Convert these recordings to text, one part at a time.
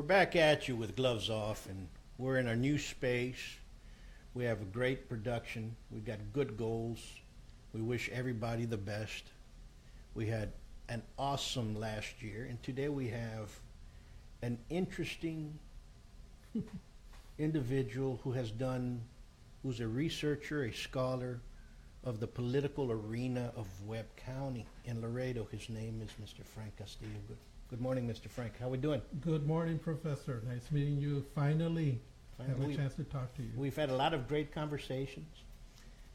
back at you with gloves off, and we're in our new space. We have a great production. We've got good goals. We wish everybody the best. We had an awesome last year, and today we have an interesting individual who's a researcher, a scholar of the political arena of Webb County in Laredo. His name is Mr. Frank Castillo. Good morning, Mr. Frank. How we doing? Good morning, Professor. Nice meeting you. Finally, have a chance to talk to you. We've had a lot of great conversations,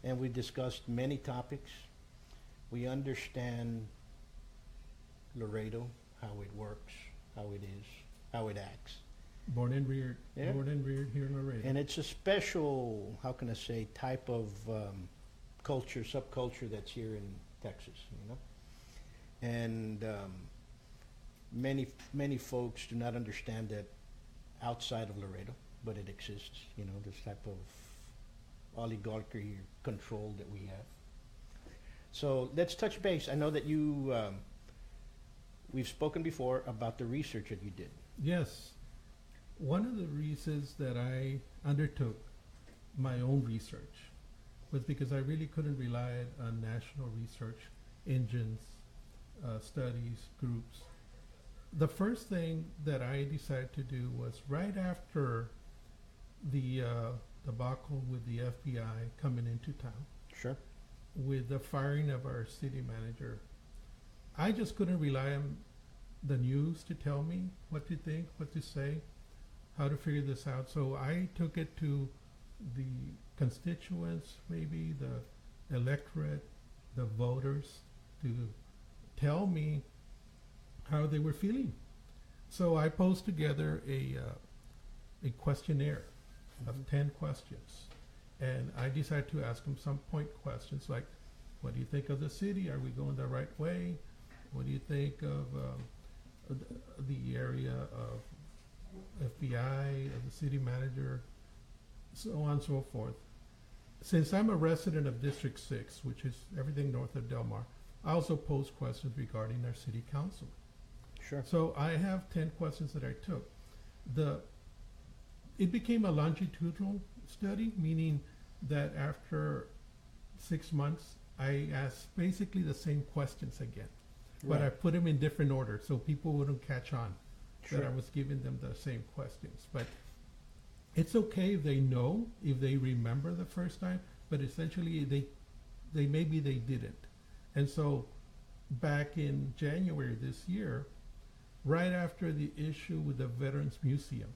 and we discussed many topics. We understand Laredo, how it works, how it is, how it acts. Born and reared. Yeah. Born and reared here in Laredo. And it's a special, how can I say, type of culture, subculture that's here in Texas, you know? And many folks do not understand that outside of Laredo, but it exists, you know, this type of oligarchy control that we have. So let's touch base. I know that we've spoken before about the research that you did. Yes. One of the reasons that I undertook my own research was because I really couldn't rely on national research engines, studies, groups. The first thing that I decided to do was right after the debacle with the FBI coming into town, Sure. with the firing of our city manager, I just couldn't rely on the news to tell me what to think, what to say, how to figure this out. So I took it to the constituents, maybe the electorate, the voters, to tell me how they were feeling. So I posed together a questionnaire of 10 questions. And I decided to ask them some point questions like, what do you think of the city? Are we going the right way? What do you think of the area of FBI, of the city manager, so on and so forth. Since I'm a resident of District 6, which is everything north of Del Mar, I also pose questions regarding our city council. Sure. So I have 10 questions that I took. It became a longitudinal study, meaning that after 6 months, I asked basically the same questions again. But Right. I put them in different order so people wouldn't catch on Sure. that I was giving them the same questions. But it's okay if they know, if they remember the first time, but essentially maybe they didn't. And so back in January this year, right after the issue with the Veterans Museum,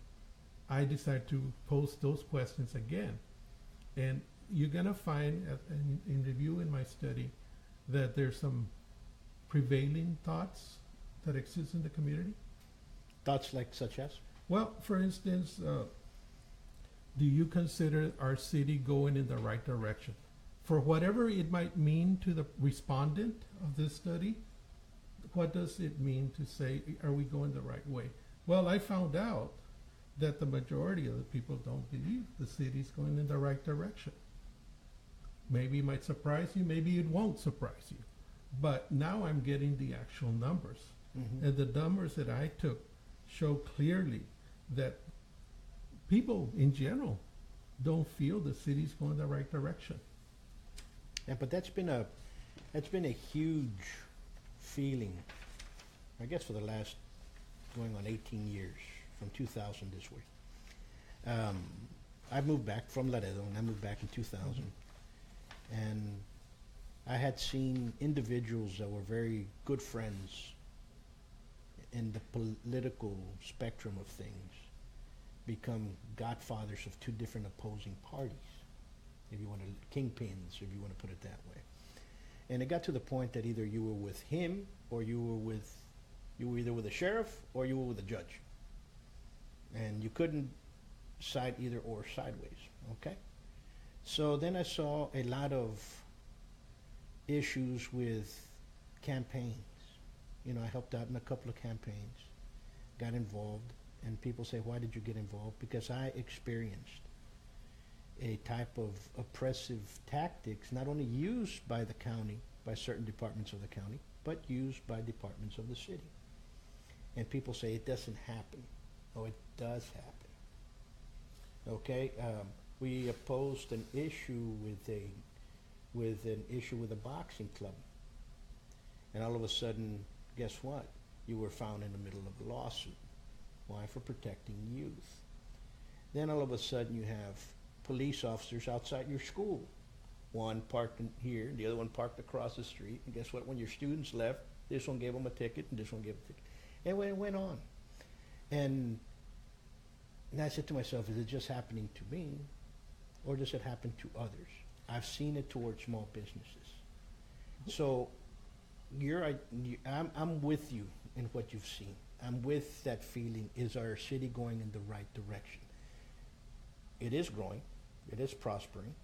I decided to post those questions again. And you're gonna find in review in my study that there's some prevailing thoughts that exist in the community. Thoughts like such as? Well, for instance, do you consider our city going in the right direction? For whatever it might mean to the respondent of this study, what does it mean to say, are we going the right way? Well, I found out that the majority of the people don't believe the city's going in the right direction. Maybe it might surprise you, maybe it won't surprise you. But now I'm getting the actual numbers. Mm-hmm. And the numbers that I took show clearly that people in general don't feel the city's going the right direction. Yeah, but that's been a huge feeling, I guess, for the last going on 18 years, from 2000 this way. I moved back from Laredo, and I moved back in 2000. Mm-hmm. And I had seen individuals that were very good friends in the political spectrum of things become godfathers of two different opposing parties, if you want to, kingpins, if you want to put it that way. And it got to the point that either you were with him or you were either with the sheriff or you were with the judge. And you couldn't side either or sideways, okay? So then I saw a lot of issues with campaigns. You know, I helped out in a couple of campaigns, got involved, and people say, why did you get involved? Because I experienced a type of oppressive tactics, not only used by the county, by certain departments of the county, but used by departments of the city. And people say it doesn't happen Oh, it does happen. Okay, we opposed an issue with a boxing club, and all of a sudden, guess what? You were found in the middle of a lawsuit. Why? For protecting youth. Then all of a sudden, you have police officers outside your school. One parked in here, the other one parked across the street. And guess what? When your students left, this one gave them a ticket, and this one gave them a ticket. And it went on. And I said to myself, is it just happening to me, or does it happen to others? I've seen it towards small businesses. So I'm with you in what you've seen. I'm with that feeling, is our city going in the right direction? It is growing. It is prospering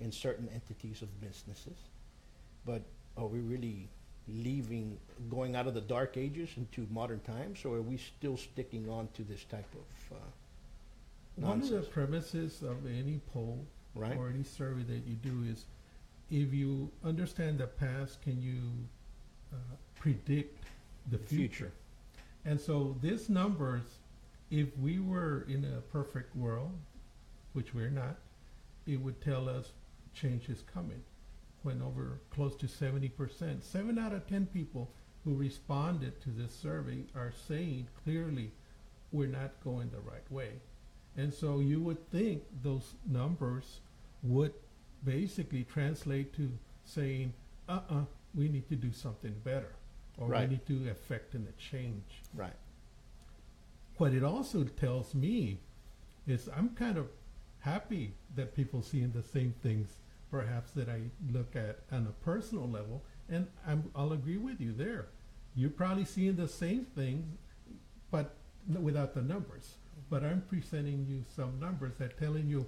in certain entities of businesses. But are we really going out of the dark ages into modern times, or are we still sticking on to this type of nonsense? One of the premises of any poll, right, or any survey that you do is, if you understand the past, can you predict the future? And so these numbers, if we were in a perfect world, which we're not, it would tell us change is coming. When over close to 70%, 7 out of 10 people who responded to this survey are saying clearly we're not going the right way. And so you would think those numbers would basically translate to saying, we need to do something better, or right, we need to effect a change. Right. What it also tells me is I'm kind of happy that people seeing the same things perhaps that I look at on a personal level, and I'll agree with you there. You're probably seeing the same things, but without the numbers. But I'm presenting you some numbers that telling you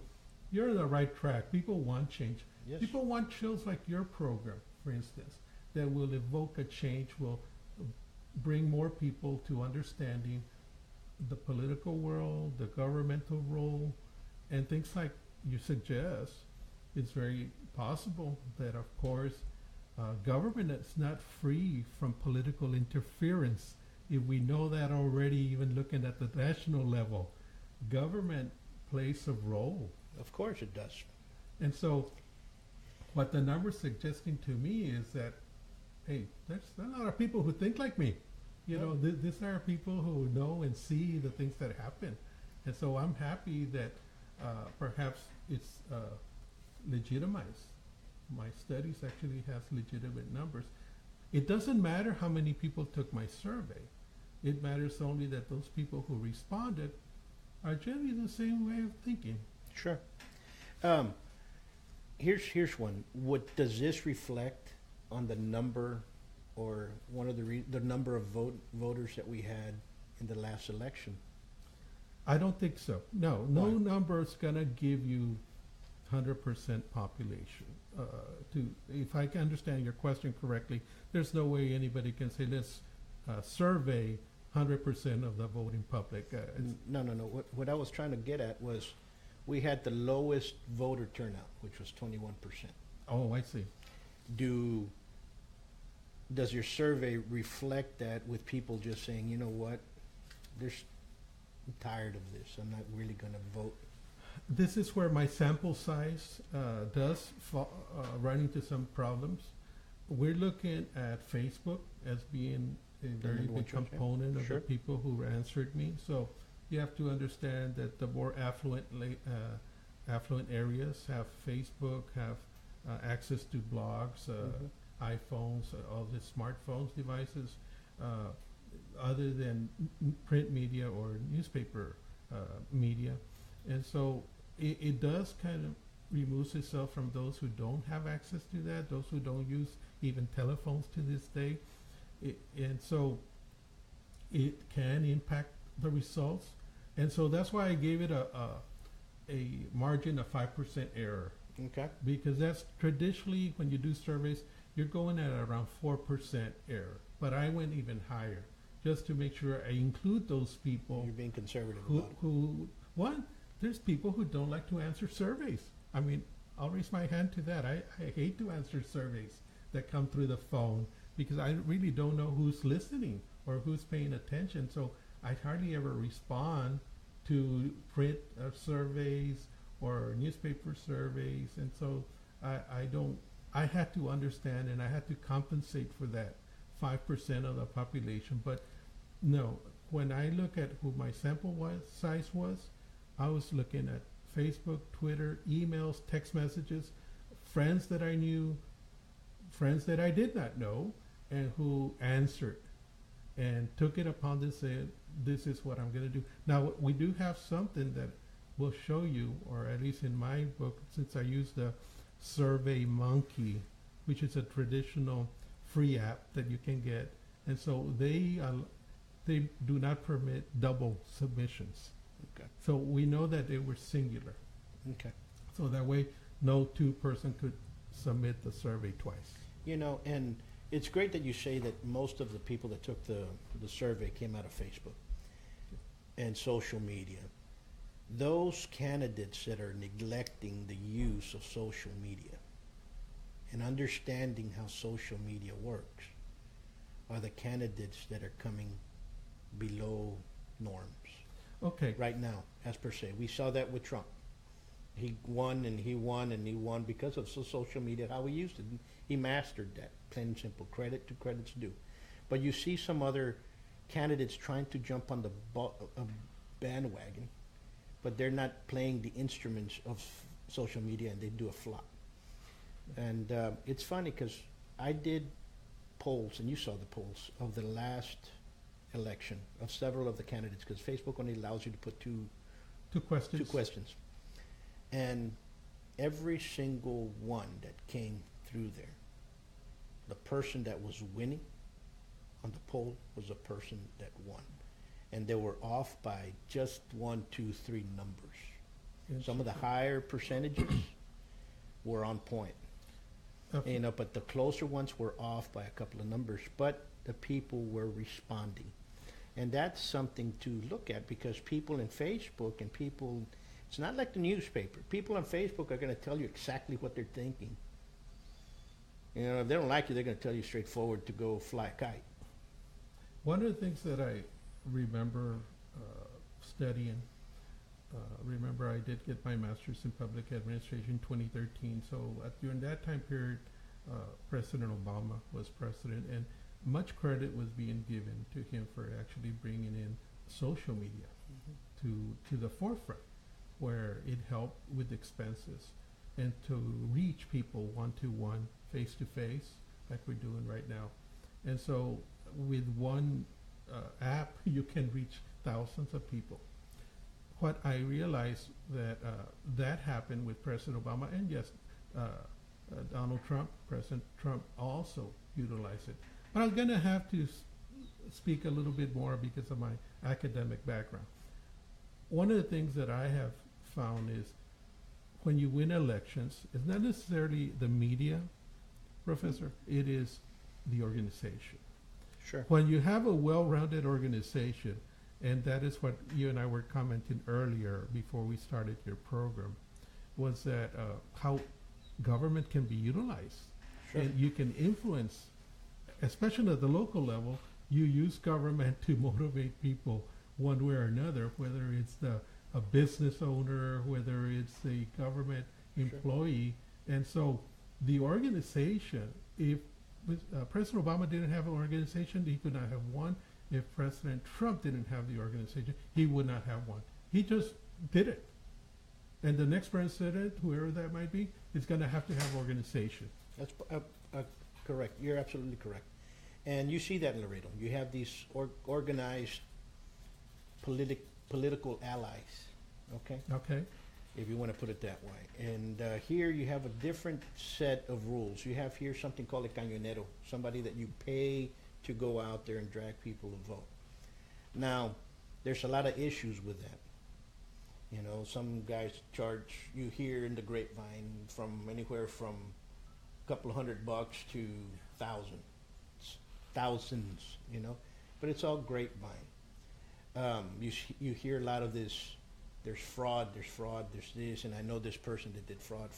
you're on the right track. People want change. Yes. People want shows like your program, for instance, that will evoke a change, will bring more people to understanding the political world, the governmental role, and things like you suggest. It's very possible that, of course, government is not free from political interference. If we know that already, even looking at the national level, government plays a role. Of course it does. And so what the number's suggesting to me is that, hey, there's a lot of people who think like me. You know, these are people who know and see the things that happen. And so I'm happy that perhaps it's legitimized. My studies actually has legitimate numbers. It doesn't matter how many people took my survey. It matters only that those people who responded are generally the same way of thinking. Sure. Here's one. What does this reflect on the number, or one of the number of voters that we had in the last election? I don't think so. No Why? number is gonna give you 100% population. If I can understand your question correctly, there's no way anybody can say let's survey 100% of the voting public. No. What I was trying to get at was, we had the lowest voter turnout, which was 21%. Oh, I see. Does your survey reflect that, with people just saying, you know what, I'm tired of this, I'm not really going to vote? This is where my sample size does run into some problems. We're looking at Facebook as being a very big component of the people who answered me. So you have to understand that the more affluent areas have Facebook, have access to blogs, iPhones, all the smartphones devices, other than print media or newspaper media. And so it does kind of removes itself from those who don't have access to that, those who don't use even telephones to this day. And so it can impact the results. And so that's why I gave it a margin of 5% error. Okay. Because that's traditionally, when you do surveys, you're going at around 4% error. But I went even higher, just to make sure I include those people. You're being conservative about it. There's people who don't like to answer surveys. I mean, I'll raise my hand to that. I hate to answer surveys that come through the phone, because I really don't know who's listening or who's paying attention. So I hardly ever respond to print surveys or newspaper surveys, and so I don't. I had to understand, and I had to compensate for that 5% of the population. But no, when I look at who my sample size was, I was looking at Facebook, Twitter, emails, text messages, friends that I knew, friends that I did not know, and who answered and took it upon to say, this is what I'm going to do. Now, we do have something that will show you, or at least in my book, since I use the Survey Monkey, which is a traditional free app that you can get. And so they do not permit double submissions. Okay. So we know that they were singular. Okay. So that way, no two-person could submit the survey twice. You know, and it's great that you say that most of the people that took the survey came out of Facebook and social media. Those candidates that are neglecting the use of social media and understanding how social media works are the candidates that are coming below norms Okay. right now, as per se. We saw that with Trump. He won and he won and he won because of social media, how he used it. He mastered that, plain and simple. Credit to credit's due. But you see some other candidates trying to jump on the bandwagon, but they're not playing the instruments of social media, and they do a flop. And it's funny because I did polls, and you saw the polls of the last election of several of the candidates, because Facebook only allows you to put two questions. And every single one that came through there, the person that was winning on the poll was the person that won. And they were off by just 1, 2, 3 numbers. Yes. Some of the higher percentages were on point. Okay. You know, but the closer ones were off by a couple of numbers, but the people were responding. And that's something to look at, because people in Facebook and people, it's not like the newspaper. People on Facebook are going to tell you exactly what they're thinking. You know, if they don't like you, they're going to tell you straightforward to go fly a kite. One of the things that I remember studying, remember I did get my master's in public administration in 2013. So during that time period, President Obama was president, and much credit was being given to him for actually bringing in social media to the forefront, where it helped with expenses and to reach people one-to-one, face-to-face, like we're doing right now. And so with one app, you can reach thousands of people. What I realized that happened with President Obama, and yes, Donald Trump, President Trump also utilized it. But I'm going to have to speak a little bit more because of my academic background. One of the things that I have found is when you win elections, it's not necessarily the media, Professor, it is the organization. Sure. When you have a well-rounded organization, and that is what you and I were commenting earlier before we started your program, was that how government can be utilized. Sure. And you can influence, especially at the local level, you use government to motivate people one way or another, whether it's a business owner, whether it's a government employee. And so the organization, if President Obama didn't have an organization, he could not have won. If President Trump didn't have the organization, he would not have won. He just did it. And the next president, whoever that might be, is going to have organization. That's correct. You're absolutely correct. And you see that in Laredo. You have these organized political allies, okay? Okay. If you want to put it that way. And here you have a different set of rules. You have here something called a cañonero, somebody that you pay to go out there and drag people to vote. Now, there's a lot of issues with that. You know, some guys charge you here in the grapevine from anywhere from a couple of $100 to thousands, you know, but it's all grapevine. You hear a lot of this. There's fraud, there's this, and I know this person that did fraud.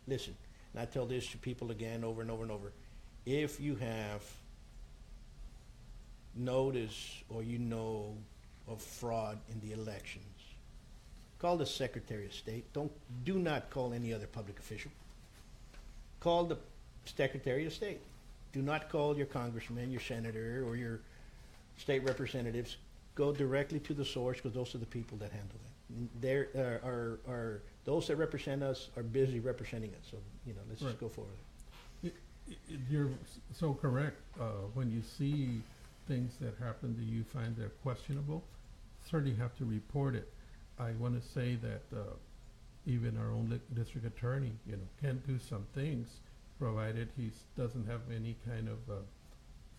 Listen, and I tell this to people again over and over and over. If you have notice or you know of fraud in the elections, call the Secretary of State. Do not call any other public official. Call the Secretary of State. Do not call your congressman, your senator, or your state representatives. Go directly to the source, because those are the people that handle that. There are those that represent us are busy representing us. So let's just go forward. You're so correct. When you see things that happen that you find they're questionable, certainly have to report it. I want to say that even our own district attorney, can do some things, provided he doesn't have any kind of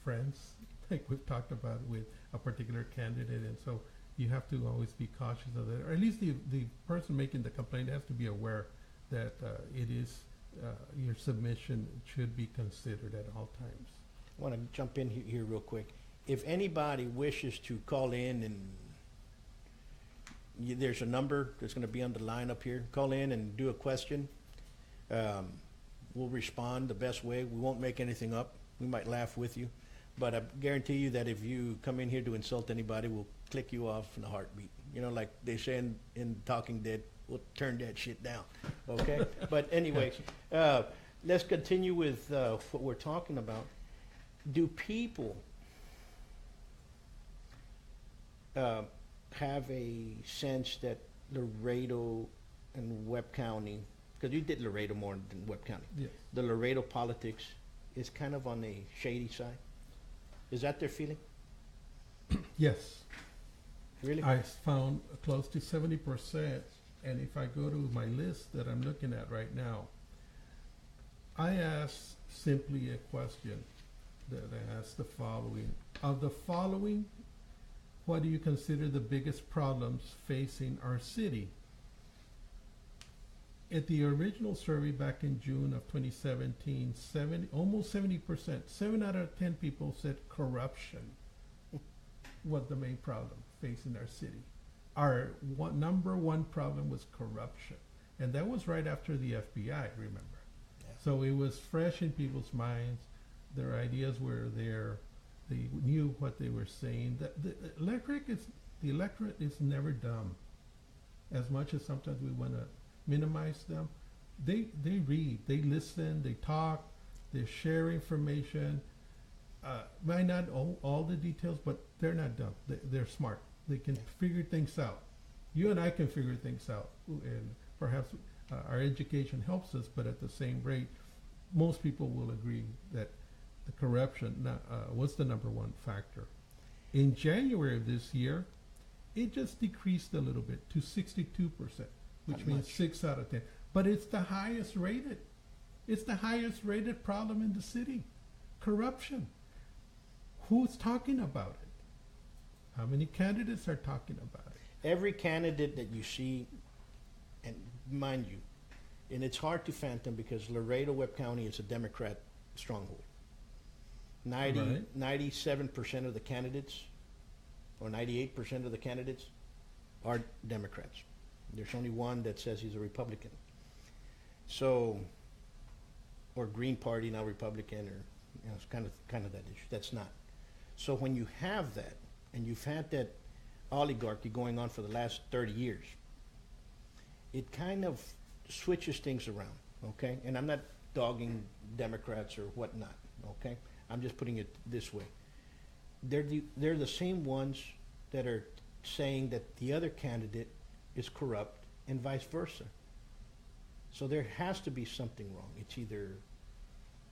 friends, like we've talked about with a particular candidate, and so you have to always be cautious of that. Or at least the person making the complaint has to be aware that it is your submission should be considered at all times. I want to jump in here real quick. If anybody wishes to call in and there's a number that's going to be on the line up here. Call in and do a question. We'll respond the best way. We won't make anything up. We might laugh with you. But I guarantee you that if you come in here to insult anybody, we'll click you off in a heartbeat. Like they say in Talking Dead, we'll turn that shit down. Okay? But anyway, let's continue with what we're talking about. Do people have a sense that Laredo and Webb County, because you did Laredo more than Webb County, Yes. the Laredo politics is kind of on the shady side? Is that their feeling? Yes. Really? I found close to 70%, and if I go to my list that I'm looking at right now, I asked simply a question that I asked the following. Of the following, what do you consider the biggest problems facing our city? At the original survey back in June of 2017, almost 70%, 7 out of 10 people said corruption was the main problem facing our city. Our number one problem was corruption. And that was right after the FBI, remember? Yeah. So it was fresh in people's minds. Their ideas were there. They knew what they were saying. The electorate is never dumb. As much as sometimes we want to minimize them, they read, they listen, they talk, they share information. Might not know all the details, but they're not dumb. They're smart. They can figure things out. You and I can figure things out, and perhaps our education helps us, but at the same rate, most people will agree that the corruption was the number one factor. In January of this year, it just decreased a little bit to 62%, which Not means much. 6 out of 10. But it's the highest rated. It's the highest rated problem in the city. Corruption. Who's talking about it? How many candidates are talking about it? Every candidate that you see, and mind you, and it's hard to fathom because Laredo, Webb County is a Democrat stronghold. 97% of the candidates, or 98% of the candidates, are Democrats. There's only one that says he's a Republican. So, or Green Party, now Republican, or it's kind of that issue. That's not. So when you have that, and you've had that oligarchy going on for the last 30 years, it kind of switches things around, okay? And I'm not dogging Democrats or whatnot, okay? I'm just putting it this way. They're the same ones that are saying that the other candidate is corrupt and vice versa. So there has to be something wrong. It's either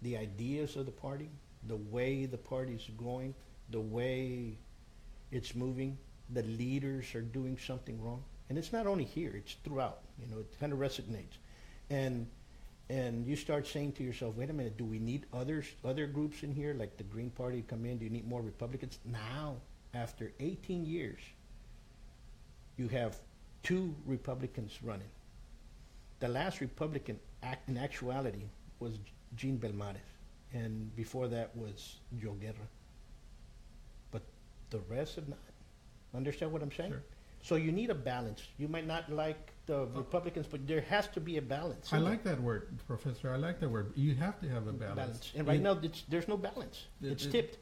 the ideas of the party, the way the party's going, the way it's moving, the leaders are doing something wrong. And it's not only here, it's throughout. It kind of resonates. And you start saying to yourself, wait a minute, do we need other groups in here, like the Green Party come in? Do you need more Republicans? Now, after 18 years, you have 2 Republicans running. The last Republican in actuality was Jean Belmonte, and before that was Joe Guerra. But the rest have not. Understand what I'm saying? Sure. So you need a balance. You might not like the Republicans, but there has to be a balance. I like that word, Professor. I like that word. You have to have a balance. And right now, there's no balance. It's tipped.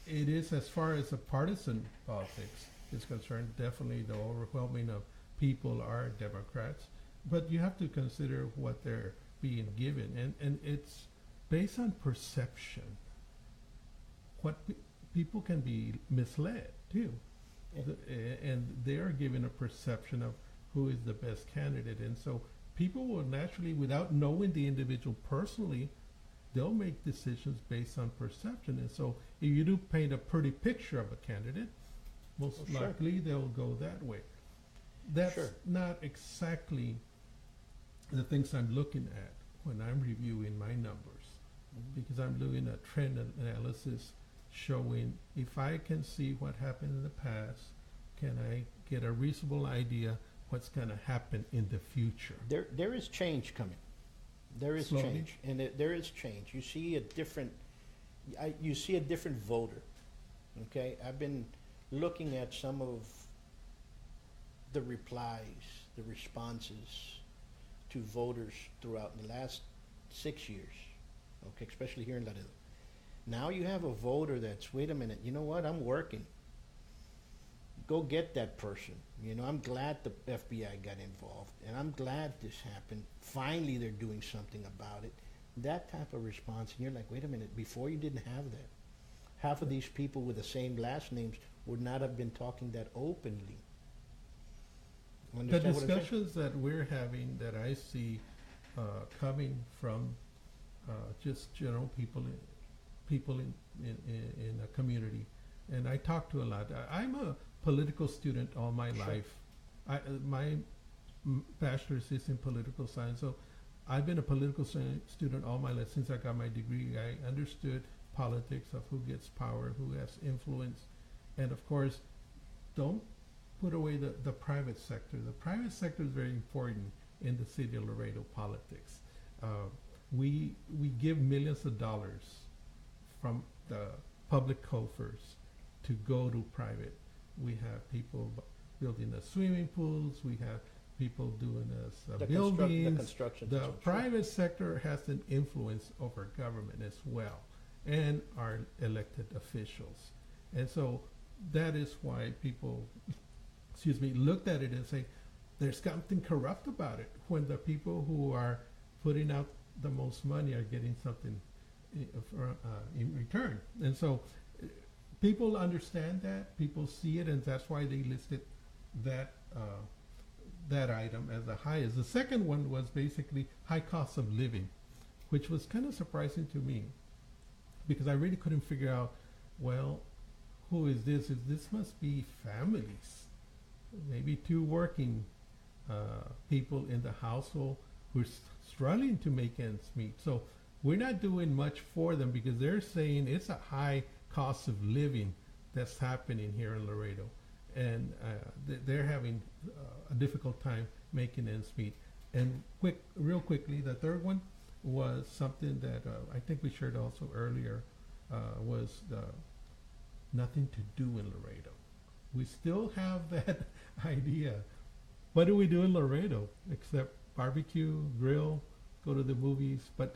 It is as far as a partisan politics. is concerned, definitely the overwhelming of people are Democrats. But you have to consider what they're being given, and it's based on perception. People can be misled too, and they are given a perception of who is the best candidate, and so people will naturally, without knowing the individual personally, they'll make decisions based on perception. And so if you do paint a pretty picture of a candidate, most Sure. likely they'll go that way. That's Sure. not exactly the things I'm looking at when I'm reviewing my numbers, because I'm doing a trend analysis showing if I can see what happened in the past, can I get a reasonable idea what's going to happen in the future? There is change coming. There is Slowly. change, and there is change. You see a different voter. Okay, I've been looking at some of the replies, the responses to voters throughout the last 6 years. Okay, especially here in Laredo. Now you have a voter that's, wait a minute, you know what? I'm working. Go get that person. You know, I'm glad the FBI got involved, and I'm glad this happened. Finally, they're doing something about it. That type of response, and you're like, wait a minute, before you didn't have that. Half of these people with the same last names would not have been talking that openly. The Understand what I'm saying? discussions that we're having, that I see coming from just general people in a community, and I talk to a lot. I'm a political student all my Sure. life. My bachelor's is in political science, so I've been a political student all my life. Since I got my degree, I understood politics of who gets power, who has influence, and of course, don't put away the private sector. The private sector is very important in the city of Laredo politics. We give millions of dollars from the public coffers to go to private. We have people building the swimming pools. We have people doing this The buildings. construction. The Sure. private sector has an influence over government as well, and our elected officials. And so that is why people, looked at it and say, there's something corrupt about it, when the people who are putting out the most money are getting something in return. And so people understand that, people see it, and that's why they listed that that item as the highest. The second one was basically high cost of living, which was kind of surprising to me, because I really couldn't figure out, well, who is this? This must be families, maybe two working people in the household who are struggling to make ends meet. So we're not doing much for them, because they're saying it's a high cost of living that's happening here in Laredo, and they're having a difficult time making ends meet. And real quickly, the third one was something that I think we shared also earlier, was nothing to do in Laredo. We still have that idea. What do we do in Laredo except barbecue, grill, go to the movies? But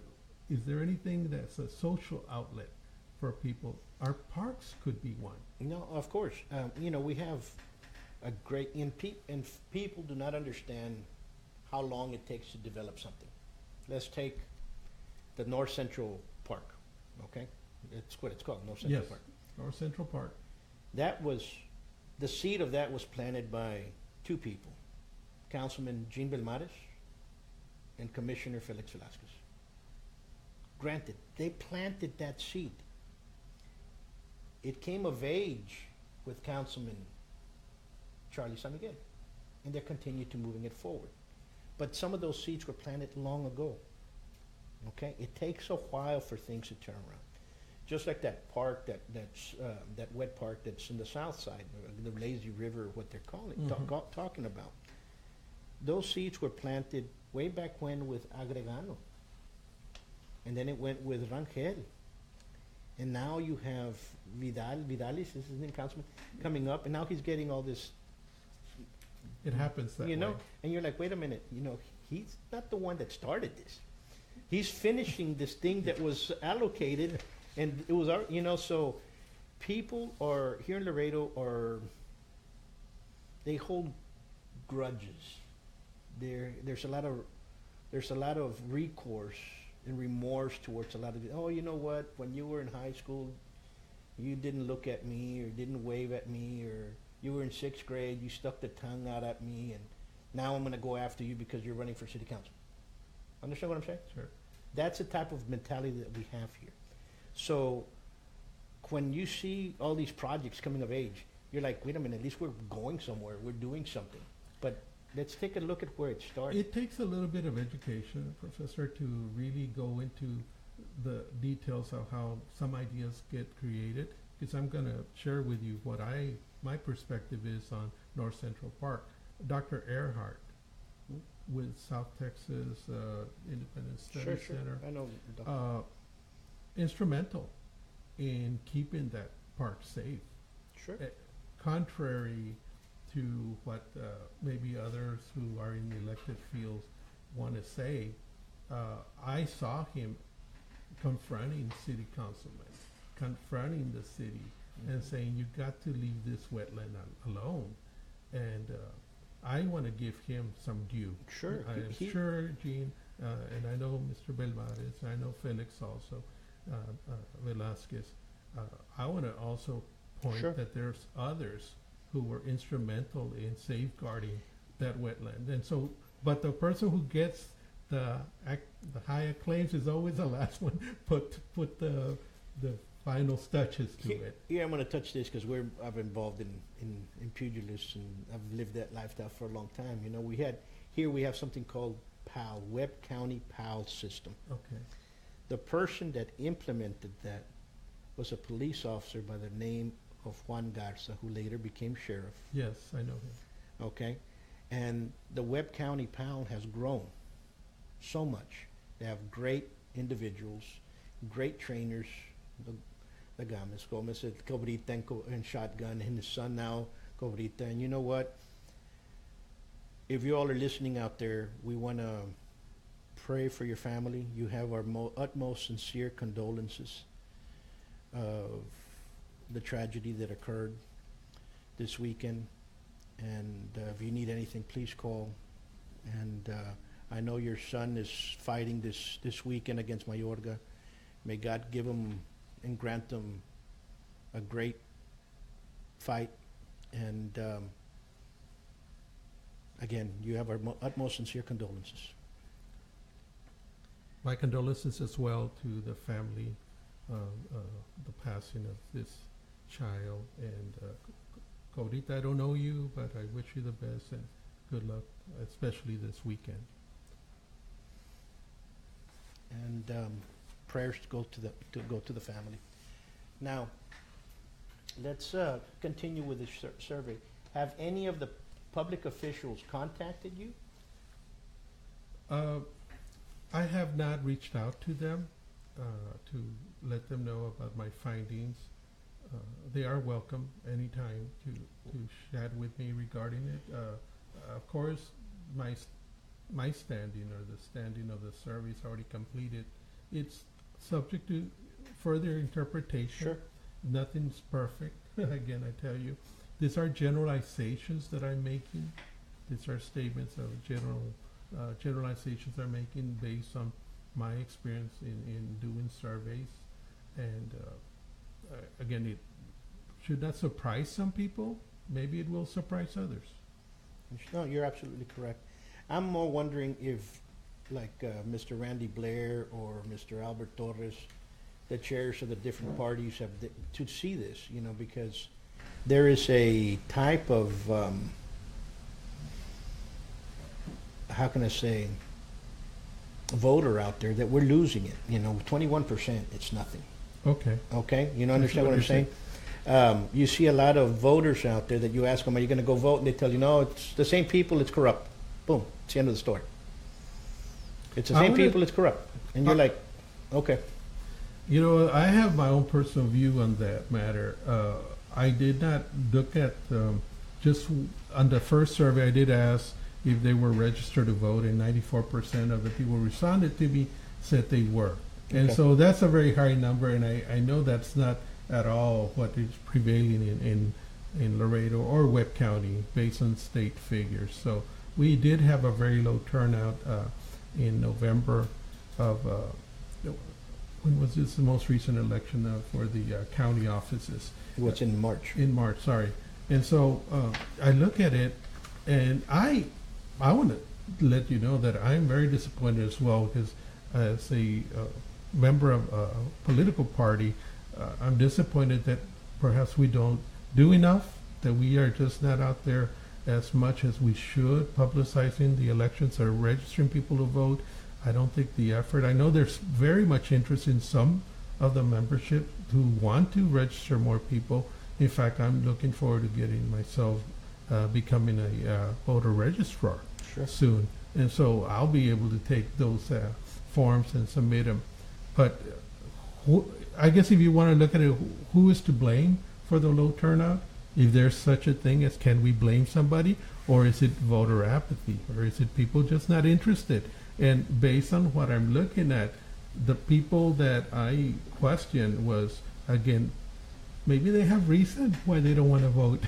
is there anything that's a social outlet for people? Our parks could be one. No, of course. You know, we have a great, and people do not understand how long it takes to develop something. Let's take the North Central Park, okay? It's what it's called, North Central Yes. Park. Or Central Park. That was, the seed of that was planted by two people, Councilman Jean Belmares and Commissioner Felix Velasquez. Granted, they planted that seed. It came of age with Councilman Charlie San Miguel, and they continued to moving it forward. But some of those seeds were planted long ago. Okay, it takes a while for things to turn around. Just like that park, that wet park that's in the south side, the Lazy River, what they're calling, talking about. Those seeds were planted way back when with Agregano, and then it went with Rangel, and now you have Vidalis, is his name, Councilman, coming up, and now he's getting all this. It happens that You know, way. and you're like, wait a minute, you know, he's not the one that started this. He's finishing this thing that was allocated, and it was our, you know, so people are, here in Laredo, are they hold grudges. There's a lot of recourse and remorse towards a lot of, oh, you know what, when you were in high school, you didn't look at me or didn't wave at me, or you were in sixth grade, you stuck the tongue out at me, and now I'm going to go after you because you're running for city council. Understand what I'm saying? Sure. That's the type of mentality that we have here. So when you see all these projects coming of age, you're like, wait a minute, at least we're going somewhere, we're doing something. But let's take a look at where it started. It takes a little bit of education, Professor, to really go into the details of how some ideas get created. Because I'm going to share with you what my perspective is on North Central Park. Dr. Earhart with South Texas Independent Study Center, I know. instrumental in keeping that park safe. Sure. Contrary to what maybe others who are in the elected fields want to say, I saw him confronting city councilmen, confronting the city, and saying, you got to leave this wetland alone. And I want to give him some due. Sure. I am sure, Gene, and I know Mr. Belmares, I know Felix also, Velasquez. I want to also point that there's others who were instrumental in safeguarding that wetland. And so, but the person who gets the high acclaims is always the last one put the final touches to it. Yeah, I'm going to touch this because I've involved in pugilists, and I've lived that lifestyle for a long time. You know, we have something called PAL, Webb County PAL system. Okay. The person that implemented that was a police officer by the name of Juan Garza, who later became sheriff. Yes, I know him. Okay, and the Webb County PAL has grown so much. They have great individuals, great trainers. The Gomez, el Cobrita and Shotgun, and his son now, Cobrita. And you know what? If you all are listening out there, we want to pray for your family. You have our utmost sincere condolences of the tragedy that occurred this weekend. And if you need anything, please call. And I know your son is fighting this weekend against Mayorga. May God give him and grant them a great fight. And again, you have our utmost sincere condolences. My condolences as well to the family of the passing of this child. And Codita, I don't know you, but I wish you the best and good luck, especially this weekend. And prayers to go to the family. Now, let's continue with the survey. Have any of the public officials contacted you? I have not reached out to them to let them know about my findings. They are welcome anytime to chat with me regarding it. Of course, my standing, or the standing of the survey, is already completed. It's subject to further interpretation. Sure. Nothing's perfect. Again, I tell you, these are generalizations that I'm making. These are statements of generalizations I'm making based on my experience in doing surveys. And again, it should not surprise some people. Maybe it will surprise others. No, you're absolutely correct. I'm more wondering if, like Mr. Randy Blair or Mr. Albert Torres, the chairs of the different parties, have to see this, you know, because there is a type of, how can I say, voter out there that we're losing it. You know, 21%, it's nothing. Okay. Okay? You know, understand what I'm saying? You see a lot of voters out there that you ask them, are you going to go vote? And they tell you, no, it's the same people, it's corrupt. Boom. It's the end of the story. It's the same people, it's corrupt. And you're like, okay. You know, I have my own personal view on that matter. I did not look at, just on the first survey, I did ask if they were registered to vote, and 94% of the people who responded to me said they were. And so that's a very high number, and I know that's not at all what is prevailing in in Laredo or Webb County based on state figures. So we did have a very low turnout in November of, when was this, the most recent election for the county offices? What's in March? In March, sorry. And so I look at it, and I want to let you know that I'm very disappointed as well, because as a member of a political party, I'm disappointed that perhaps we don't do enough, that we are just not out there as much as we should, publicizing the elections or registering people to vote. I don't think the effort, I know there's very much interest in some of the membership who want to register more people. In fact, I'm looking forward to getting myself becoming a voter registrar soon. And so I'll be able to take those forms and submit them. But I guess if you want to look at it, who is to blame for the low turnout? If there's such a thing as, can we blame somebody? Or is it voter apathy? Or is it people just not interested? And based on what I'm looking at, the people that I questioned was, again, maybe they have reason why they don't want to vote.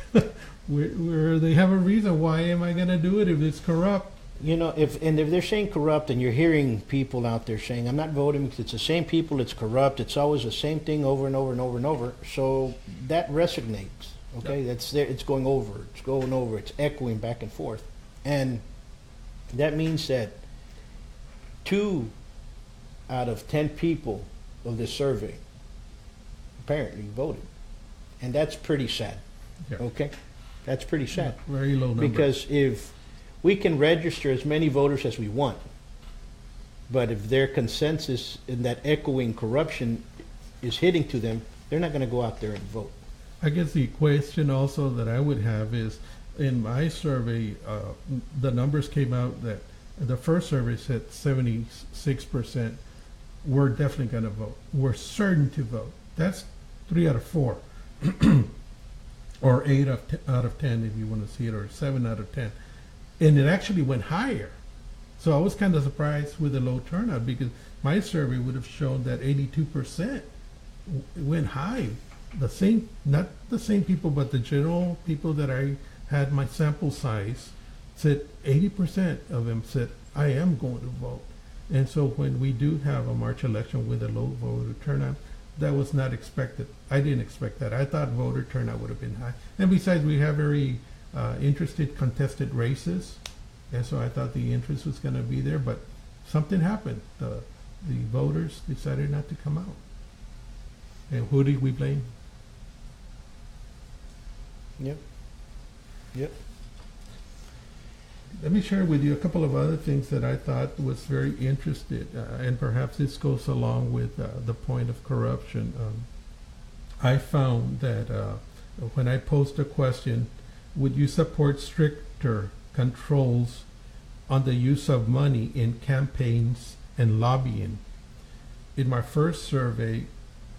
where they have a reason, why am I going to do it if it's corrupt? You know, if they're saying corrupt, and you're hearing people out there saying, I'm not voting because it's the same people, it's corrupt, it's always the same thing over and over and over and over, so that resonates, okay? That's there, it's going over, it's echoing back and forth. And that means that 2 out of 10 people of this survey apparently voted. And that's pretty sad, okay? That's pretty sad. Very low number. Because if we can register as many voters as we want, but if their consensus in that echoing corruption is hitting to them, they're not going to go out there and vote. I guess the question also that I would have is, in my survey, the numbers came out that the first survey said 76% were definitely going to vote, were certain to vote. That's 3 out of 4, or 8 out of 10 if you want to see it, or 7 out of 10. And it actually went higher. So I was kind of surprised with the low turnout, because my survey would have shown that 82% went high. The same, not the same people, but the general people that I had my sample size said 80% of them said, I am going to vote. And so when we do have a March election with a low voter turnout, that was not expected. I didn't expect that. I thought voter turnout would have been high. And besides, we have very interested contested races, and so I thought the interest was going to be there, but something happened. The voters decided not to come out. And who did we blame? Yep. Let me share with you a couple of other things that I thought was very interesting, and perhaps this goes along with the point of corruption. I found that when I posed a question, would you support stricter controls on the use of money in campaigns and lobbying? In my first survey,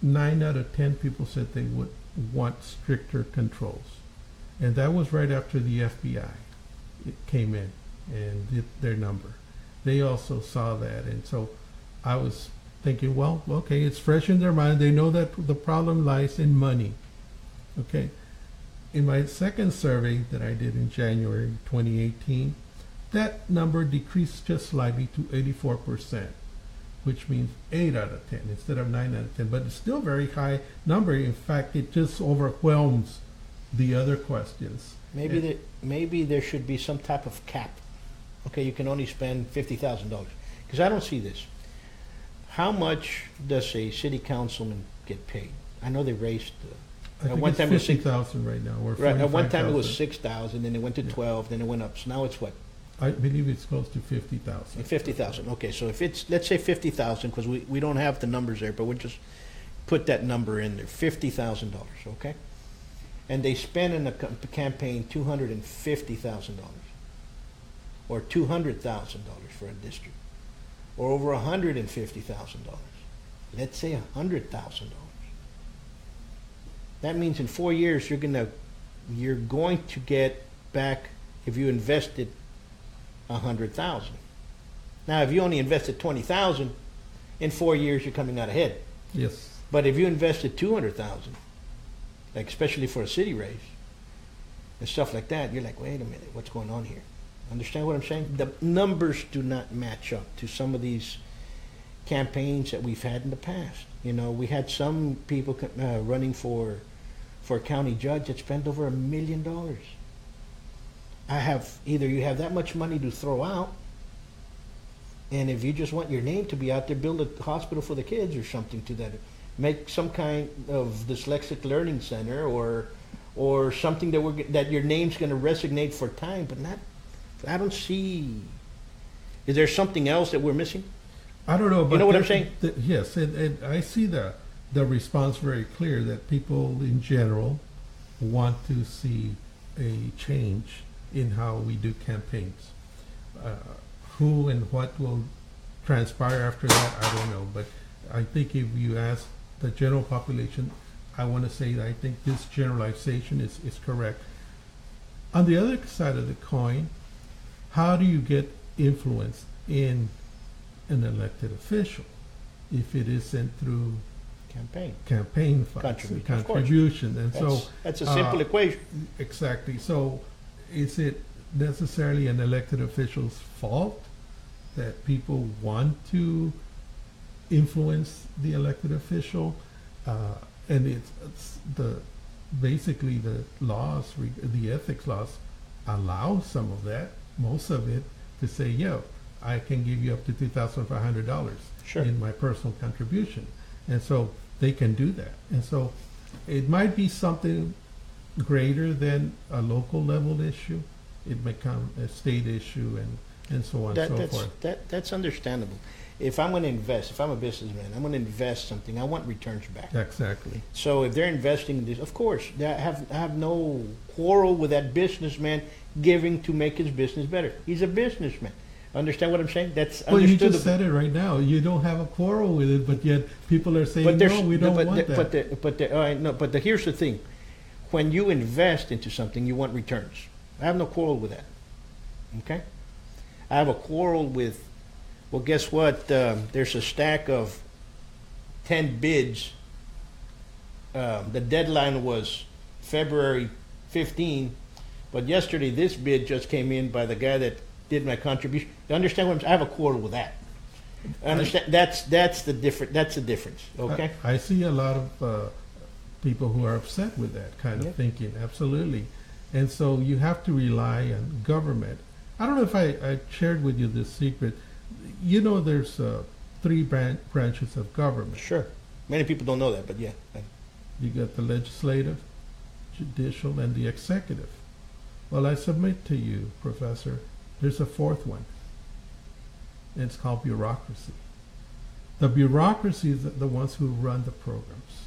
9 out of 10 people said they would want stricter controls. And that was right after the FBI came in and did their number. They also saw that. And so I was thinking, well, okay, it's fresh in their mind. They know that the problem lies in money. Okay. In my second survey that I did in January 2018, that number decreased just slightly to 84%, which means 8 out of 10 instead of 9 out of 10. But it's still a very high number. In fact, it just overwhelms the other questions. Maybe there should be some type of cap. Okay, you can only spend $50,000. Because I don't see this. How much does a city councilman get paid? I know they raised... I think it's 50,000 right now. Or right. At one time it was 6,000, then it went to 12, then it went up. So now it's what? I believe it's close to 50,000. 50,000. Okay, so if it's, let's say 50,000, because we don't have the numbers there, but we'll just put that number in there, $50,000. Okay, and they spend in a campaign $250,000, or $200,000 for a district, or over $150,000. Let's say $100,000. That means in 4 years you're going to get back, if you invested 100,000. Now, if you only invested 20,000, in 4 years you're coming out ahead. Yes. But if you invested 200,000, like especially for a city race, and stuff like that, you're like, wait a minute, what's going on here? Understand what I'm saying? The numbers do not match up to some of these campaigns that we've had in the past. You know, we had some people running for a county judge that spent over $1 million. Either you have that much money to throw out, and if you just want your name to be out there, build a hospital for the kids or something to that, make some kind of dyslexic learning center or something that your name's going to resonate for time, but not. I don't see. Is there something else that we're missing? I don't know. But you know what I'm saying? Yes, and I see the response very clear that people in general want to see a change in how we do campaigns. Who and what will transpire after that, I don't know. But I think if you ask the general population, I want to say that I think this generalization is correct. On the other side of the coin, how do you get influence in an elected official if it isn't through campaign funds, contribution? And that's a simple equation. Exactly. So is it necessarily an elected official's fault that people want to influence the elected official? And it's basically the laws, the ethics laws allow some of that, most of it, to say, yo, I can give you up to $2,500 in my personal contribution. And so they can do that. And so it might be something greater than a local level issue. It may become a state issue and so on and so forth. That's understandable. If I'm going to invest, if I'm a businessman, I'm going to invest something, I want returns back. Exactly. So if they're investing in this, of course, I have no quarrel with that businessman giving to make his business better. He's a businessman. Understand what I'm saying? That's well, you just said it right now. You don't have a quarrel with it, but yet people are saying, no, we don't want that. But here's the thing. When you invest into something, you want returns. I have no quarrel with that. Okay? I have a quarrel with, well, guess what? There's a stack of 10 bids. The deadline was February 15, but yesterday this bid just came in by the guy that did my contribution. You understand what I'm saying? I have a quarrel with that. I understand. That's the difference. Okay. I see a lot of people who are upset with that kind of thinking. Absolutely. And so you have to rely on government. I don't know if I shared with you this secret. You know, there's 3 branches of government. Sure. Many people don't know that, but yeah. You got the legislative, judicial, and the executive. Well, I submit to you, Professor, there's a 4th one. And it's called bureaucracy. The bureaucracy is the ones who run the programs.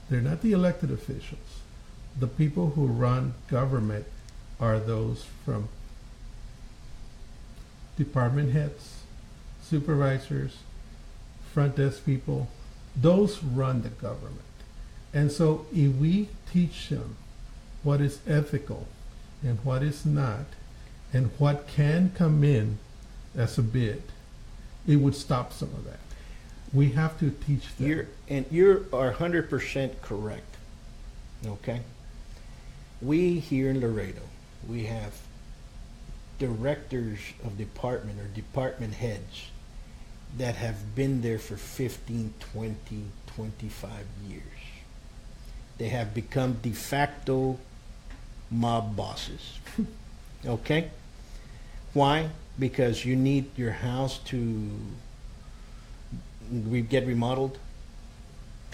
They're not the elected officials. The people who run government are those from department heads, supervisors, front desk people. Those run the government. And so if we teach them what is ethical and what is not, and what can come in as a bid, it would stop some of that. We have to teach them. You are 100% correct. Okay? We here in Laredo, we have directors of department or department heads that have been there for 15, 20, 25 years. They have become de facto mob bosses. Okay? Why? Because you need your house to get remodeled.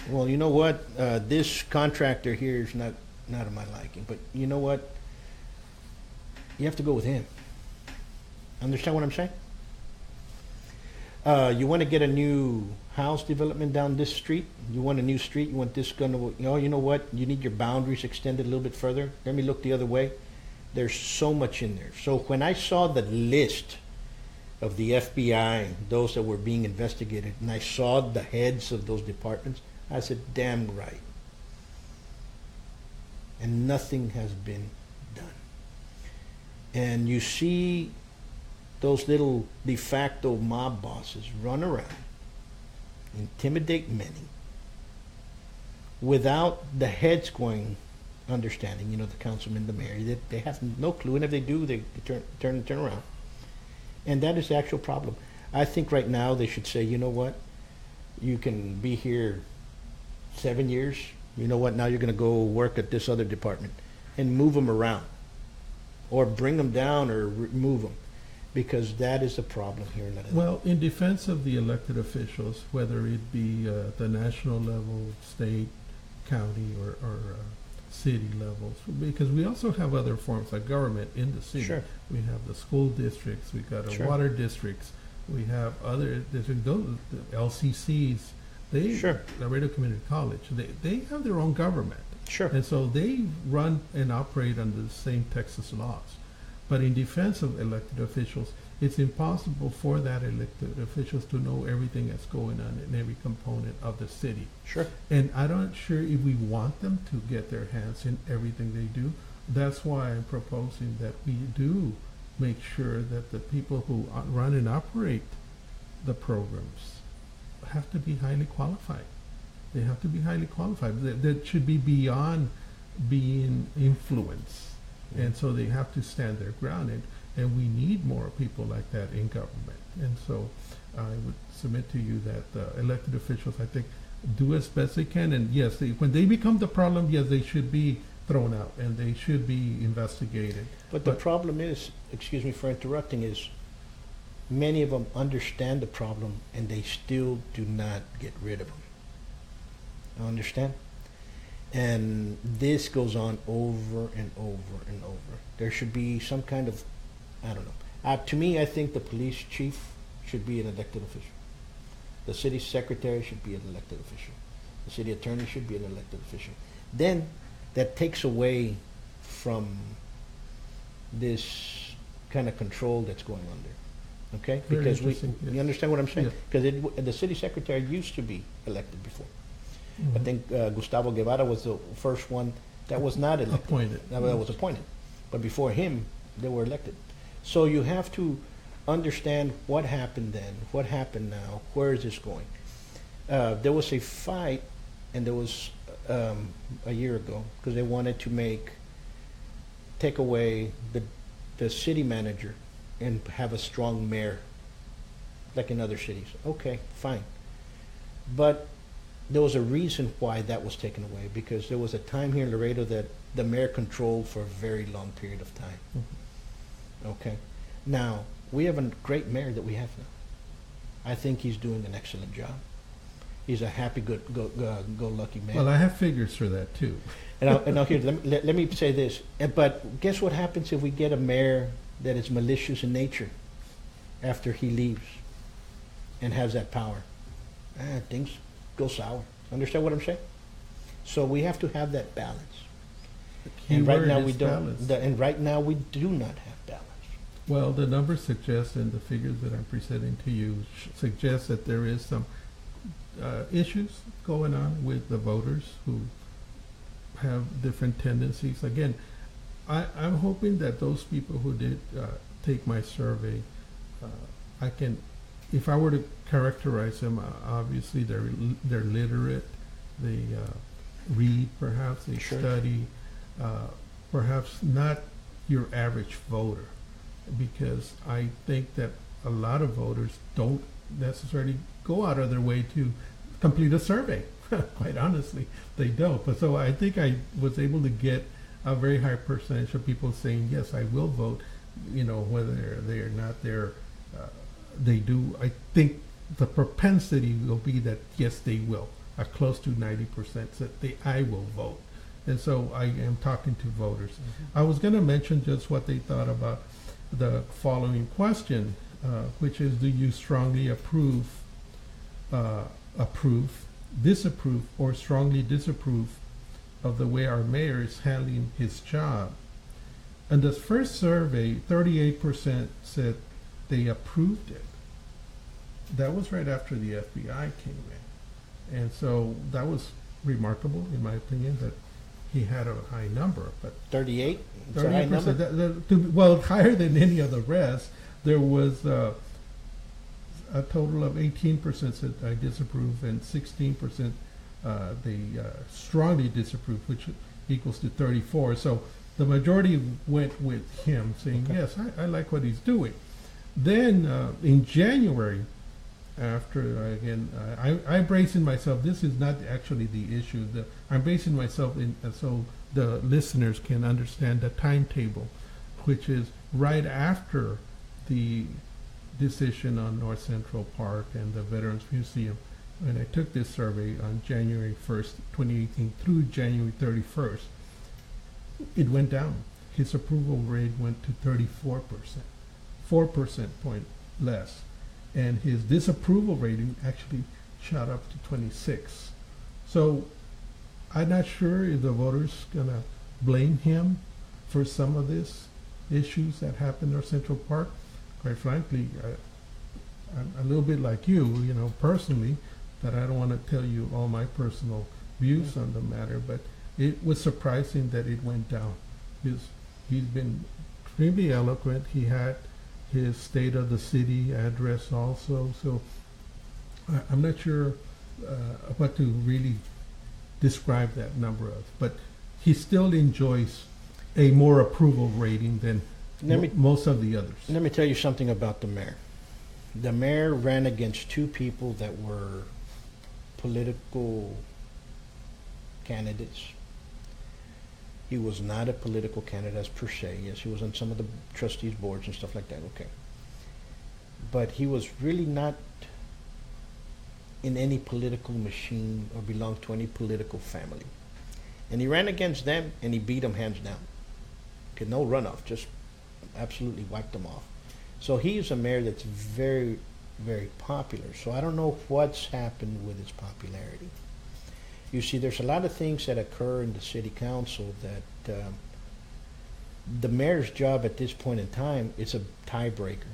Well, you know what? This contractor here is not of my liking. But you know what? You have to go with him. Understand what I'm saying? You want to get a new house development down this street. You want a new street. You want this going to, you know what? You need your boundaries extended a little bit further. Let me look the other way. There's so much in there. So when I saw the list of the FBI, those that were being investigated, and I saw the heads of those departments, I said, damn right. And nothing has been done. And you see those little de facto mob bosses run around, intimidate many, without the heads going, understanding. You know, the councilman, the mayor, they have no clue, and if they do, they turn around. And that is the actual problem. I think right now they should say, you know what, you can be here 7 years. You know what, now you're going to go work at this other department, and move them around, or bring them down, or remove them, because that is the problem here in Laredo. Well, in defense of the elected officials, whether it be the national level, state, county, or city levels, because we also have other forms of government in the city. Sure. We have the school districts, we got Sure. water districts, we have other districts, those, the LCCs, they, Sure. Laredo Community College, they have their own government. Sure. And so they run and operate under the same Texas laws. But in defense of elected officials, it's impossible for that elected officials to know everything that's going on in every component of the city. Sure. And I'm not sure if we want them to get their hands in everything they do. That's why I'm proposing that we do make sure that the people who run and operate the programs have to be highly qualified. They have to be highly qualified. That should be beyond being influenced. And so they have to stand their ground, and we need more people like that in government. And so I would submit to you that elected officials, I think, do as best they can. And yes, when they become the problem, yes, they should be thrown out and they should be investigated. But the problem is, excuse me for interrupting, is many of them understand the problem and they still do not get rid of them. You understand? And this goes on over and over and over. There should be some kind of, I don't know. To me, I think the police chief should be an elected official. The city secretary should be an elected official. The city attorney should be an elected official. Then that takes away from this kind of control that's going on there. Okay? Very Because interesting, yes. you understand what I'm saying? Yes. Because the city secretary used to be elected before. I Mhm. think Gustavo Guevara was the first one that was not elected. Appointed. That was appointed. But before him, they were elected. So you have to understand what happened then, what happened now, where is this going? There was a fight, and there was a year ago, because they wanted to take away the city manager and have a strong mayor, like in other cities. Okay, fine. But there was a reason why that was taken away, because there was a time here in Laredo that the mayor controlled for a very long period of time. Mhm. Okay. Now, we have a great mayor that we have now. I think he's doing an excellent job. He's a happy, go lucky man. Well, I have figures for that too. And now here, let me say this. But guess what happens if we get a mayor that is malicious in nature after he leaves and has that power? Things go sour. Understand what I'm saying? So we have to have that balance. And right now we don't. And right now we do not have balance. Well, the numbers suggest, and the figures that I'm presenting to you suggest that there is some issues going on with the voters who have different tendencies. Again, I'm hoping that those people who did take my survey, I can, if I were to characterize them, obviously they're literate, they read perhaps, they Sure. study, perhaps not your average voter, because I think that a lot of voters don't necessarily go out of their way to complete a survey. Quite honestly, they don't. But so I think I was able to get a very high percentage of people saying, yes, I will vote, you know, whether they're not there, they do. I think the propensity will be that, yes, they will. Close to 90% said I will vote. And so I am talking to voters. Mm-hmm. I was going to mention just what they thought about the following question, which is, do you strongly approve, disapprove, or strongly disapprove of the way our mayor is handling his job? And this first survey, 38% said they approved it. That was right after the FBI came in. And so that was remarkable, in my opinion, that he had a high number. But 38? It's a high 38%, number? well, higher than any of the rest. There was a total of 18% said I disapprove, and 16% they strongly disapprove, which equals to 34. So the majority went with him, saying, Okay. yes, I like what he's doing. Then in January, after again, I'm bracing myself. This is not actually the issue. I'm bracing myself in so the listeners can understand the timetable, which is right after the decision on North Central Park and the Veterans Museum. And I took this survey on January 1st, 2018 through January 31st. It went down. His approval rate went to 34%, 4% point less. And his disapproval rating actually shot up to 26. So I'm not sure if the voters gonna blame him for some of these issues that happened in our Central Park. Quite frankly, I'm a little bit like you know, personally, that I don't want to tell you all my personal views on the matter, but it was surprising that it went down. He's been extremely eloquent. He had his State of the City address also, so I'm not sure what to really describe that number of, but he still enjoys a more approval rating than most of the others. Let me tell you something about the mayor. The mayor ran against two people that were political candidates. He was not a political candidate per se. Yes, he was on some of the trustees' boards and stuff like that. Okay. But he was really not in any political machine or belonged to any political family. And he ran against them and he beat them hands down. Okay, no runoff, just absolutely wiped them off. So he's a mayor that's very, very popular. So I don't know what's happened with his popularity. You see, there's a lot of things that occur in the city council that the mayor's job at this point in time is a tiebreaker.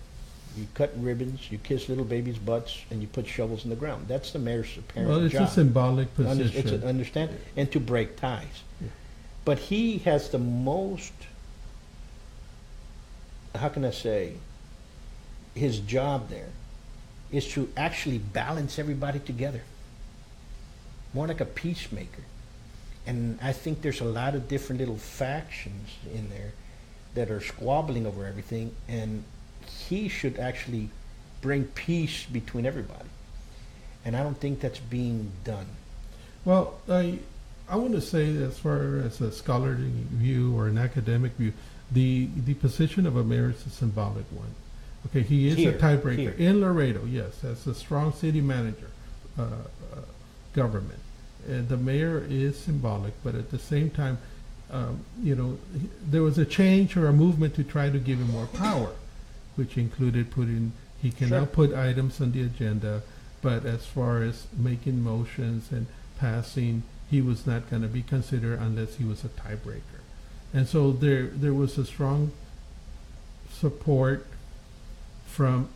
You cut ribbons, you kiss little babies' butts, and you put shovels in the ground. That's the mayor's apparent Well, it's job. a symbolic position. Understand? And to break ties. Yeah. But he has the most, how can I say, his job there is to actually balance everybody together. More like a peacemaker. And I think there's a lot of different little factions in there that are squabbling over everything, and he should actually bring peace between everybody. And I don't think that's being done. Well, I want to say, as far as a scholarly view or an academic view, the position of a mayor is a symbolic one. Okay, he is Here, a tiebreaker here. in Laredo. Yes, as a strong city manager, government. The mayor is symbolic, but at the same time, there was a change or a movement to try to give him more power, which included he can now put items on the agenda, but as far as making motions and passing, he was not going to be considered unless he was a tiebreaker. And so there was a strong support from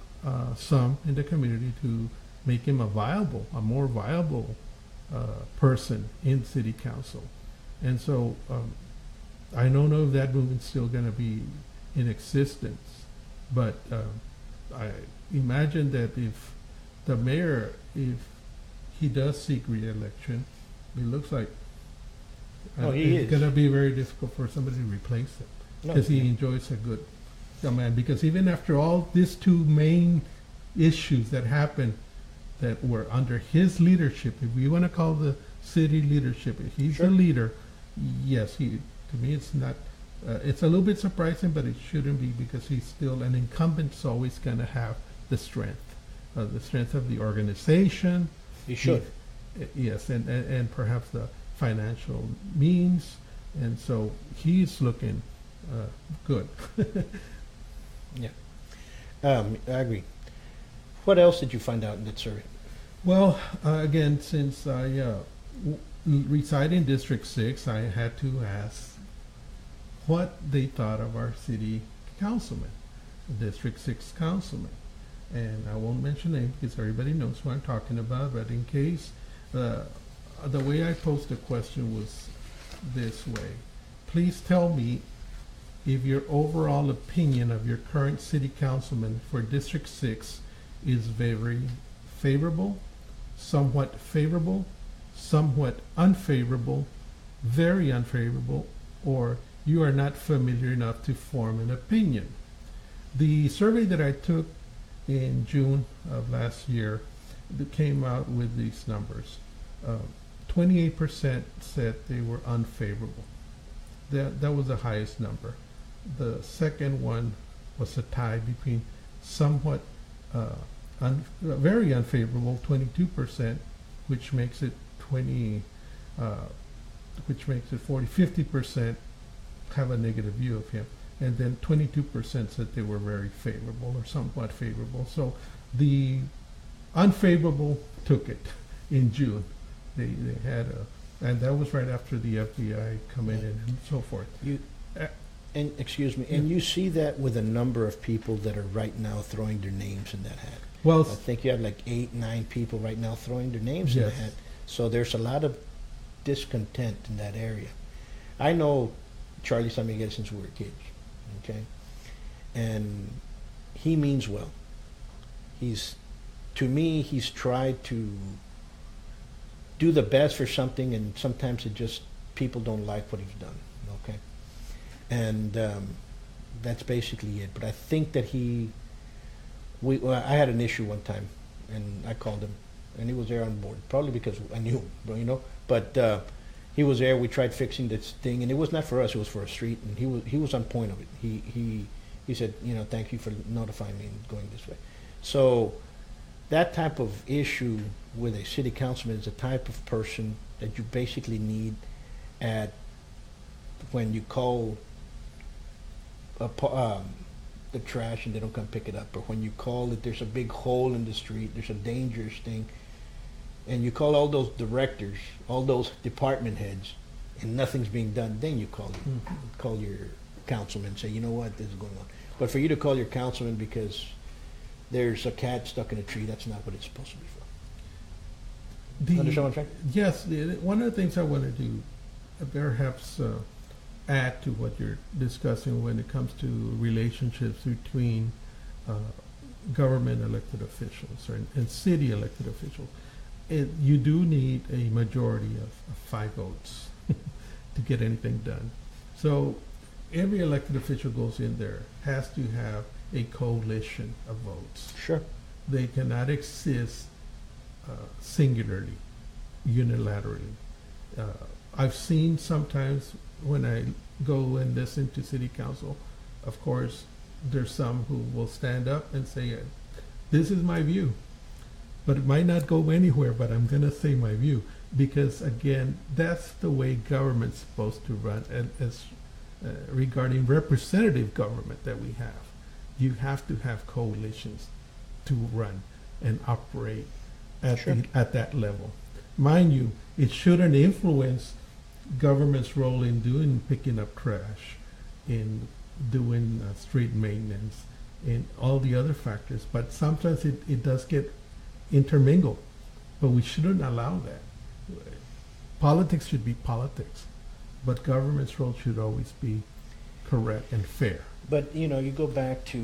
some in the community to make him a more viable person in city council. And so I don't know if that movement's still going to be in existence, but I imagine that if the mayor, if he does seek re-election, it looks like it's going to be very difficult for somebody to replace him, because he enjoys a good man. Because even after all these two main issues that happened that were under his leadership, if we want to call the city leadership, if he's the leader, yes, to me it's not, it's a little bit surprising, but it shouldn't be, because he's still an incumbent, so always going to have the strength of the organization. He should. Yes, and perhaps the financial means, and so he's looking good. Yeah. I agree. What else did you find out in that survey? Well, again, since I reside in District 6, I had to ask what they thought of our city councilman, District 6 councilman. And I won't mention names because everybody knows who I'm talking about, but in case, the way I posed the question was this way. Please tell me if your overall opinion of your current city councilman for District 6 is very favorable, somewhat unfavorable, very unfavorable, or you are not familiar enough to form an opinion. The survey that I took in June of last year that came out with these numbers. 28% said they were unfavorable. That was the highest number. The second one was a tie between somewhat very unfavorable, 22%, which makes it 40, 50% have a negative view of him, and then 22% said they were very favorable or somewhat favorable. So the unfavorable took it in June. They had and that was right after the FBI coming in and so forth. And excuse me, and you see that with a number of people that are right now throwing their names in that hat. Well, I think you have like 8, 9 people right now throwing their names in the hat. So there's a lot of discontent in that area. I know Charlie San Miguel since we were kids, okay? And he means well. To me, he's tried to do the best for something, and sometimes people don't like what he's done, okay? And that's basically it. But I think that I had an issue one time, and I called him, and he was there on board, probably because I knew him, But he was there. We tried fixing this thing, and it was not for us; it was for a street. And he was on point of it. He said, thank you for notifying me and going this way. So that type of issue with a city councilman is the type of person that you basically need when you call the trash and they don't come pick it up, or when you call that there's a big hole in the street, there's a dangerous thing, and you call all those directors, all those department heads, and nothing's being done, then you call your councilman and say, you know what, this is going on. But for you to call your councilman because there's a cat stuck in a tree, that's not what it's supposed to be for. Understand what I'm saying? Yes, one of the things I want to do, perhaps add to what you're discussing when it comes to relationships between government elected officials and city elected officials. You do need a majority of 5 votes to get anything done. So every elected official goes in there has to have a coalition of votes. Sure. They cannot exist singularly, unilaterally. I've seen sometimes when I go and listen to city council, of course, there's some who will stand up and say, this is my view. But it might not go anywhere, but I'm going to say my view. Because, again, that's the way government's supposed to run. And as regarding representative government that we have, you have to have coalitions to run and operate at that level. Mind you, it shouldn't influence government's role in picking up trash, in doing street maintenance, and all the other factors. But sometimes it does get intermingled, but we shouldn't allow that. Politics should be politics, but government's role should always be correct and fair. But you go back to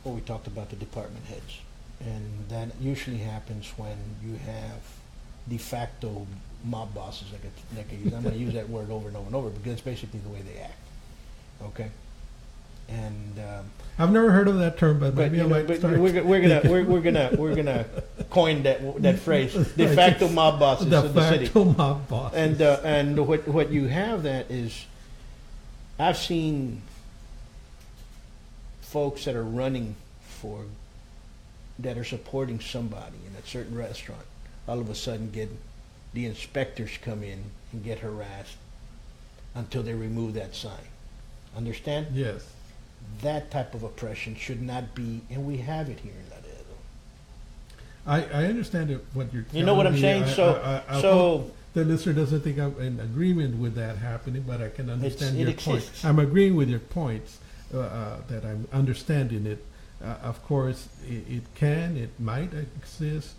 what we talked about, the department heads, and that usually happens when you have de facto mob bosses. I'm going to use that word over and over and over because it's basically the way they act. Okay, and I've never heard of that term, but maybe I might start. We're gonna coin that phrase, de facto mob bosses of the city. De facto mob bosses. And what you have that is, I've seen folks that are running that are supporting somebody in a certain restaurant, all of a sudden the inspectors come in and get harassed until they remove that sign. Understand? Yes. That type of oppression should not be, and we have it here in Laredo. I understand what you're telling You know what I'm me. saying? I hope the listener doesn't think I'm in agreement with that happening, but I can understand your point. I'm agreeing with your points, that I'm understanding it. Of course, it might exist.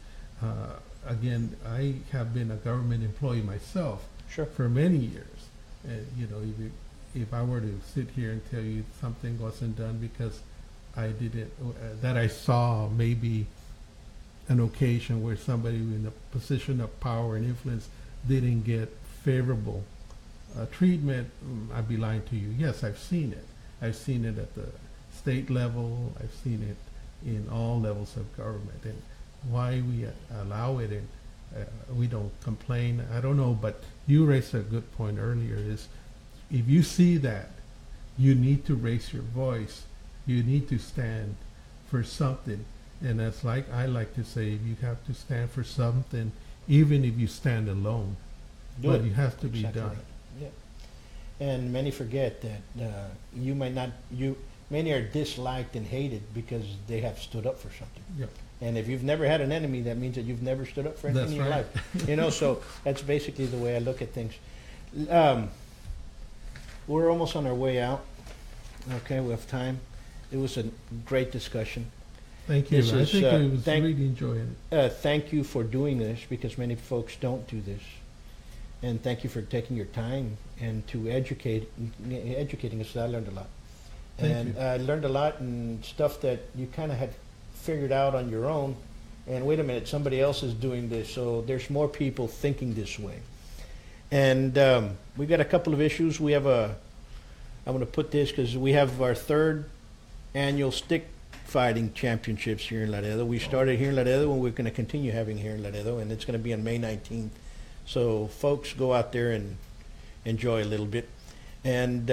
Again, I have been a government employee myself for many years. And, if I were to sit here and tell you something wasn't done because I didn't, that I saw maybe an occasion where somebody in a position of power and influence didn't get favorable treatment, I'd be lying to you. Yes, I've seen it. I've seen it at the state level. I've seen it in all levels of government. And why we allow it and we don't complain, I don't know. But you raised a good point earlier. Is if you see that, you need to raise your voice. You need to stand for something. And that's like I like to say, you have to stand for something, even if you stand alone. But it has to be Exactly done. right. Yeah. And many forget that many are disliked and hated because they have stood up for something. Yep. And if you've never had an enemy, that means that you've never stood up for anything That's in your right. life. So that's basically the way I look at things. We're almost on our way out. Okay, we have time. It was a great discussion. Thank you. This I is, think I was thank- really enjoying it. Thank you for doing this because many folks don't do this. And thank you for taking your time and to educating us. I learned a lot. Thank you. I learned a lot and stuff that you kind of had figured out on your own. And wait a minute, somebody else is doing this. So there's more people thinking this way. And we got a couple of issues. I'm going to put this because we have our third annual stick fighting championships here in Laredo. We started here in Laredo and we're going to continue having here in Laredo, and it's going to be on May 19th. So folks, go out there and enjoy a little bit. And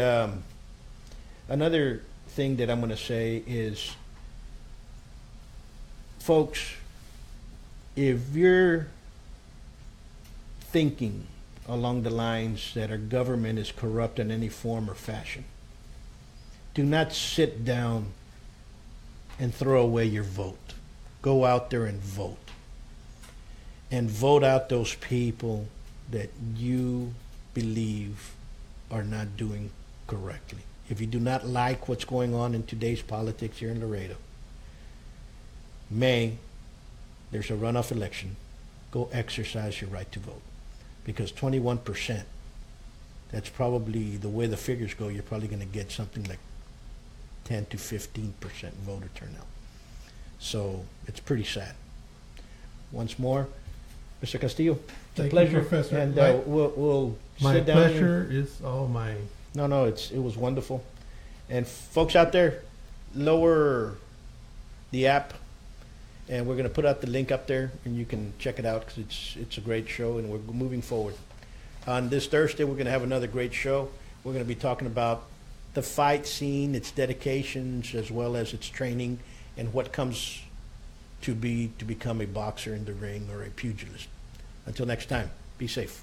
another thing that I'm going to say is, folks, if you're thinking along the lines that our government is corrupt in any form or fashion, do not sit down and throw away your vote. Go out there and vote. And vote out those people that you believe are not doing correctly. If you do not like what's going on in today's politics here in Laredo, there's a runoff election. Go exercise your right to vote. Because 21%, that's probably the way the figures go, you're probably going to get something like 10 to 15% voter turnout. So it's pretty sad. Once more, Mr. Castillo, it's a Thank pleasure. you, Professor. And we'll My sit down. here. pleasure is all mine. No, it was wonderful. And folks out there, lower the app, and we're going to put out the link up there, and you can check it out because it's a great show, and we're moving forward. On this Thursday, we're going to have another great show. We're going to be talking about the fight scene, its dedications, as well as its training, and what comes to become a boxer in the ring or a pugilist. Until next time, be safe.